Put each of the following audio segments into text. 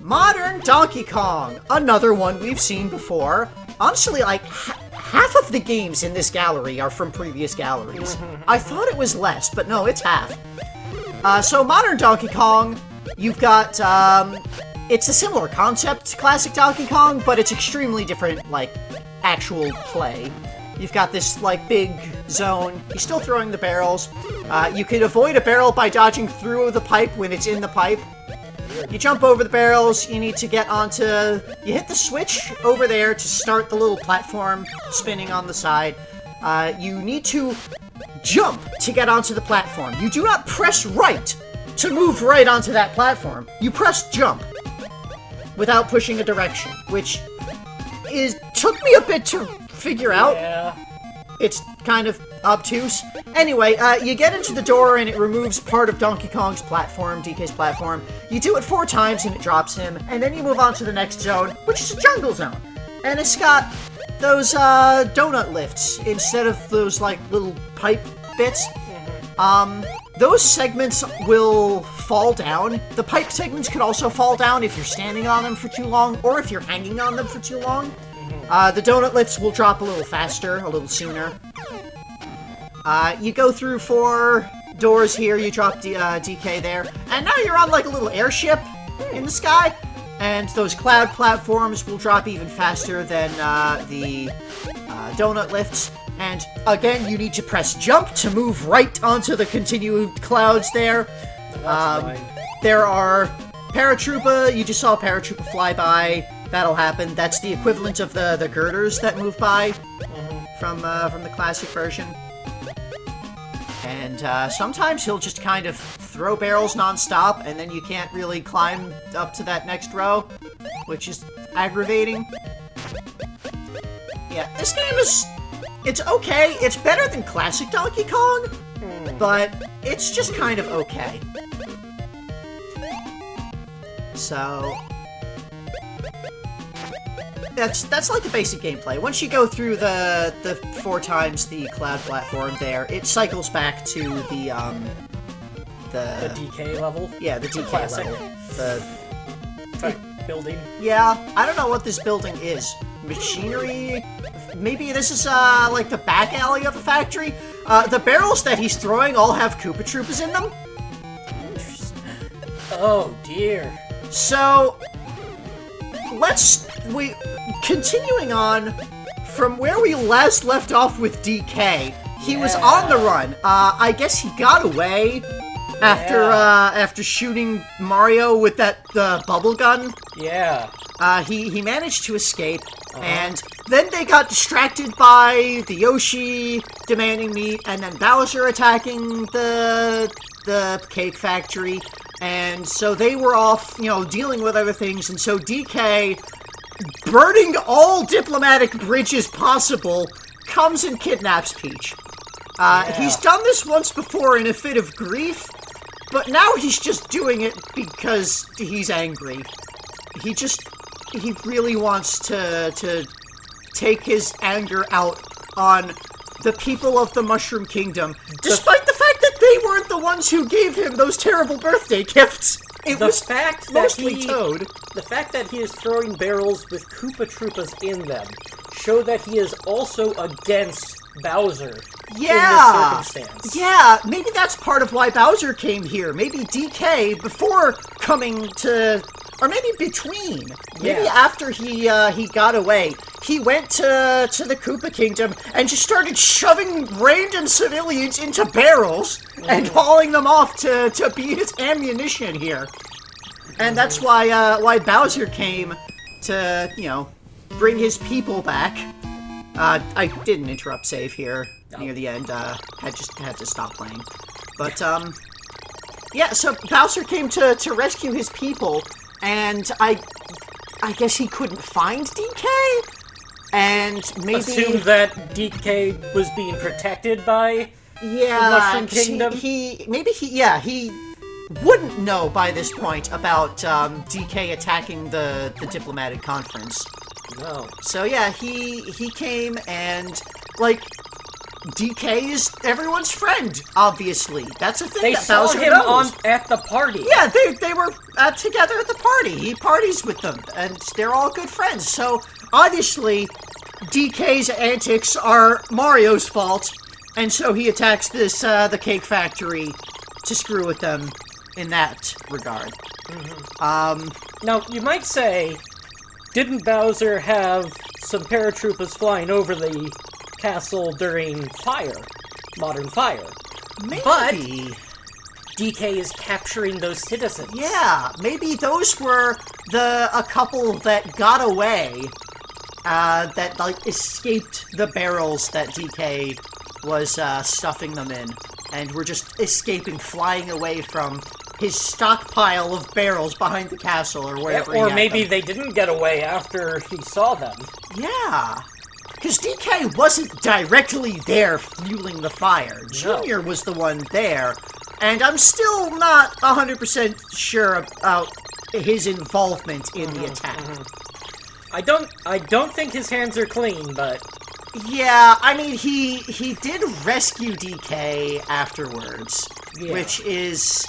Modern Donkey Kong, another one we've seen before. Honestly, like, half of the games in this gallery are from previous galleries. I thought it was less, but no, it's half. So Modern Donkey Kong, you've got, it's a similar concept to classic Donkey Kong, but it's extremely different, like, actual play. You've got this, like, big zone. You're still throwing the barrels. You can avoid a barrel by dodging through the pipe when it's in the pipe. You jump over the barrels, you need to get onto... You hit the switch over there to start the little platform spinning on the side. You need to jump to get onto the platform. You do not press right to move right onto that platform. You press jump without pushing a direction, which took me a bit to figure out. Yeah. It's kind of obtuse. Anyway, you get into the door and it removes part of Donkey Kong's platform, DK's platform. You do it 4 times and it drops him, and then you move on to the next zone, which is a jungle zone. And it's got those donut lifts instead of those, like, little pipe bits. Those segments will fall down. The pipe segments can also fall down if you're standing on them for too long, or if you're hanging on them for too long. The donut lifts will drop a little faster, a little sooner. You go through 4 doors here, you drop DK there, and now you're on like a little airship in the sky, and those cloud platforms will drop even faster than the donut lifts. And again, you need to press jump to move right onto the continued clouds there. There are Paratroopa, you just saw Paratroopa fly by. That'll happen. That's the equivalent of the girders that move by from the classic version. And sometimes he'll just kind of throw barrels non-stop, and then you can't really climb up to that next row, which is aggravating. Yeah, this game it's okay. It's better than classic Donkey Kong, but it's just kind of okay. So... That's like the basic gameplay. Once you go through the 4 times the cloud platform there, it cycles back to the DK level? Yeah, the DK classic. level. Building? Yeah, I don't know what this building is. Machinery? Maybe this is, like the back alley of the factory? The barrels that he's throwing all have Koopa Troopas in them? Oh, dear. So... Continuing on from where we last left off with DK, he was on the run. I guess he got away after shooting Mario with that bubble gun. Yeah. He managed to escape, and then they got distracted by the Yoshi demanding meat, and then Bowser attacking the cake factory. And so they were off, dealing with other things, and so DK, burning all diplomatic bridges possible, comes and kidnaps Peach. He's done this once before in a fit of grief, but now he's just doing it because he's angry. He really wants to take his anger out on the people of the Mushroom Kingdom, despite the fact that they weren't the ones who gave him those terrible birthday gifts. It was mostly Toad. The fact that he is throwing barrels with Koopa Troopas in them show that he is also against Bowser in this circumstance. Yeah, maybe that's part of why Bowser came here. Maybe DK, before coming to... Or maybe between. Maybe after he got away, he went to the Koopa Kingdom and just started shoving random civilians into barrels and hauling them off to be his ammunition here. And that's why Bowser came to, bring his people back. I didn't interrupt save here near the end. Had to stop playing. But yeah, so Bowser came to rescue his people. And I guess he couldn't find DK? And maybe... Assume that DK was being protected by the Mushroom Kingdom? He wouldn't know by this point about DK attacking the diplomatic conference. No. So yeah, he came and, like, DK is everyone's friend, obviously. That's a thing They that saw Bowser him knows. at the party. Yeah, they were together at the party. He parties with them, and they're all good friends. So, obviously, DK's antics are Mario's fault, and so he attacks the cake factory to screw with them in that regard. Now, you might say, didn't Bowser have some paratroopers flying over the castle during modern fire? Maybe. But DK is capturing those citizens. Yeah, maybe those were a couple that got away, that, like, escaped the barrels that DK was stuffing them in, and were just escaping, flying away from his stockpile of barrels behind the castle, or wherever Or he maybe had them. they didn't get away after he saw them. Yeah, because DK wasn't directly there fueling the fire. Junior was the one there, and I'm still not 100% sure about his involvement in the attack. I don't think his hands are clean, but Yeah, I mean, he did rescue DK afterwards, which is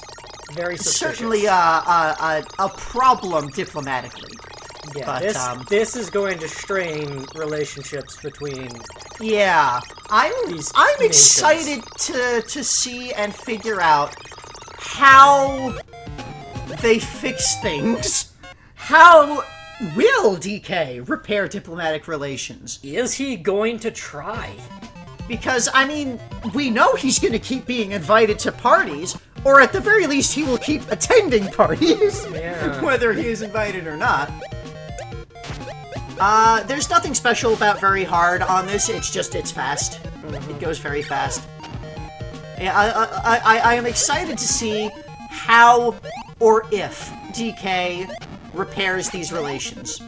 very suspicious. certainly a problem diplomatically. Yeah, But, this is going to strain relationships between. Yeah, I'm These excited to see and figure out how they fix things. How will DK repair diplomatic relations? Is he going to try? Because, I mean, we know he's going to keep being invited to parties, or at the very least, he will keep attending parties, Yeah. whether he is invited or not. There's nothing special about very hard on this, it's fast. It goes very fast. Yeah, I am excited to see how or if DK repairs these relations.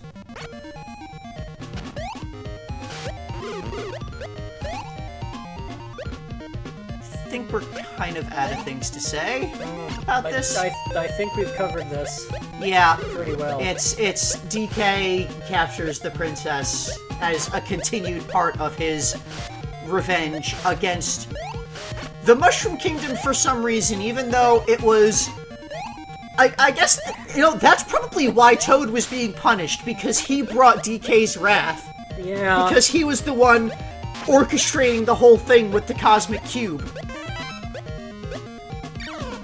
I think we're kind of out of things to say about this. I think we've covered this Yeah, pretty well. it's DK captures the princess as a continued part of his revenge against the Mushroom Kingdom for some reason, even though it was... I guess, you know, that's probably why Toad was being punished, because he brought DK's wrath. Yeah. Because he was the one orchestrating the whole thing with the Cosmic Cube.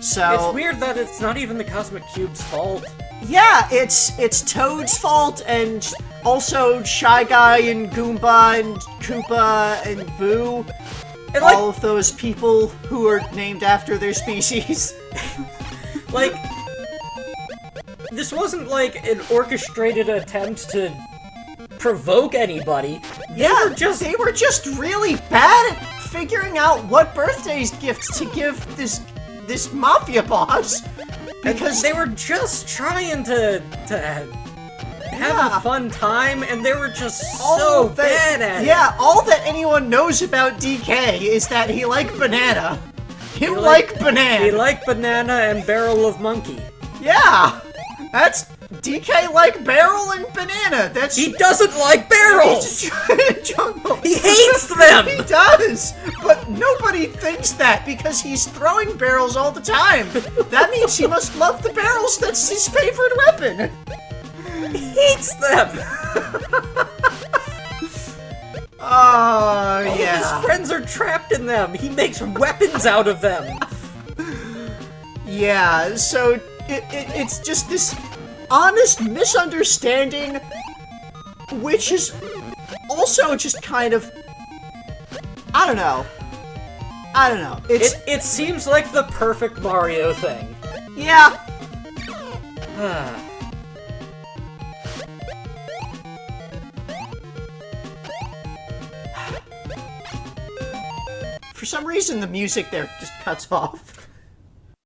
So... It's weird that it's not even the Cosmic Cube's fault. Yeah, it's Toad's fault, and also Shy Guy and Goomba and Koopa and Boo. And, like, all of those people who are named after their species. like, this wasn't like an orchestrated attempt to provoke anybody. They were just really bad at figuring out what birthday gifts to give this mafia boss. Because they were just trying to have a fun time, and they were just so bad at it. Yeah, all that anyone knows about DK is that he liked banana. He liked banana. He liked banana and barrel of monkey. Yeah, that's DK like barrel and banana. That's He doesn't like barrels. Jungle. He hates them. He does, but nobody thinks that because he's throwing barrels all the time. That means he must love the barrels. That's his favorite weapon. He hates them. Oh, All yeah. his friends are trapped in them. He makes weapons out of them. Yeah, so it's just this honest misunderstanding, which is also just kind of... I don't know. It seems like the perfect Mario thing. Yeah. For some reason, the music there just cuts off.